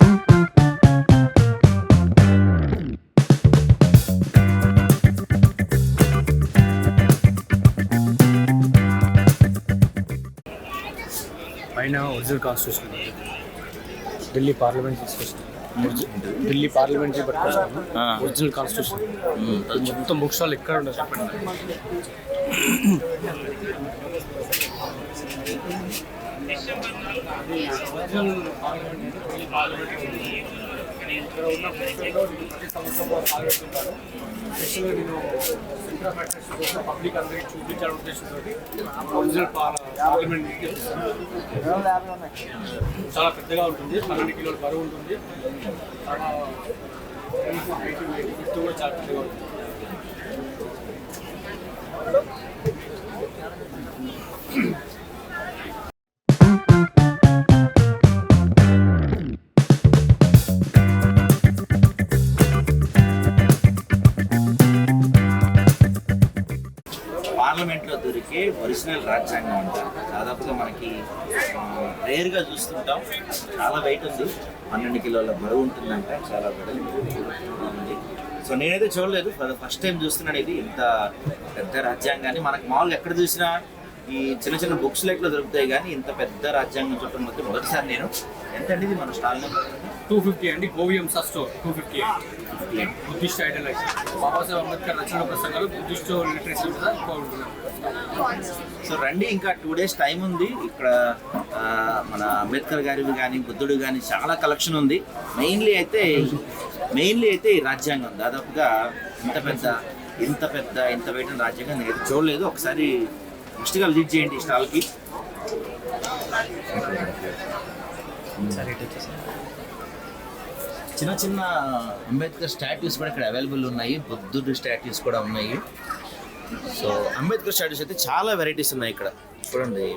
పైన original constitution Delhi parliament తీసుకొచ్చిన Delhi parliamentary పట్టుకొచ్చాను original constitution మొత్తం బుక్ స్టాల్ ఎక్కడ ఉండదు చెప్పండి. ఇక్కడ ఉన్న ప్రతి సంవత్సరం పాల్గొంటున్నాను. స్పెషల్గా నేను సెంట్రల్ ఫ్యాక్టరీస్ కోసం పబ్లిక్ అందరికీ చూపించాలని ఉద్దేశంతో ఒరిజినల్ పార్లమెంట్ చాలా పెద్దగా ఉంటుంది. 12 కిలోల బరువు ఉంటుంది. చాలా కూడా చాలా పెద్దగా ఉంటుంది. పార్లమెంట్లో దొరికే ఒరిజినల్ రాజ్యాంగం అంటారు. దాదాపుగా మనకి రేర్గా చూస్తుంటాం. చాలా వెయిట్ ఉంది, 12 కిలోల బరువు ఉంటుందంట. చాలా ఉంది. సో నేనైతే చూడలేదు, ఫస్ట్ టైం చూస్తున్నాను ఇది ఇంత పెద్ద రాజ్యాంగాన్ని. మనకు మామూలుగా ఎక్కడ చూసినా ఈ చిన్న చిన్న బుక్స్ లైట్లో దొరుకుతాయి, కానీ ఇంత పెద్ద రాజ్యాంగం చుట్టూ మొత్తం మొదటిసారి నేను. ఎంత అండి ఇది మన స్టాల్ నెంబర్? 250 అండి. గోవియంసా store 250. Buddhist idolise Babasaheb Ambedkar రచన ప్రసంగాలు బుద్ధిస్ట్ లిటరేచర్ మీద ఎక్కువ ఉంటున్నారు. సో రండి, ఇంకా 2 days టైం ఉంది. ఇక్కడ మన అంబేద్కర్ గారివి కానీ బుద్ధుడు కానీ చాలా కలెక్షన్ ఉంది. మెయిన్లీ అయితే ఈ రాజ్యాంగం దాదాపుగా ఇంత వెయిట్ రాజ్యాంగం నేను చూడలేదు. ఒకసారి ఫస్ట్గా విజిట్ చేయండి ఈ స్టాల్కి. చిన్న చిన్న అంబేద్కర్ స్టాట్యూస్ కూడా ఇక్కడ అవైలబుల్ ఉన్నాయి. బుద్ధుడు స్టాట్యూస్ కూడా ఉన్నాయి. సో అంబేద్కర్ స్టాట్యూస్ అయితే చాలా వెరైటీస్ ఉన్నాయి ఇక్కడ చూడండి.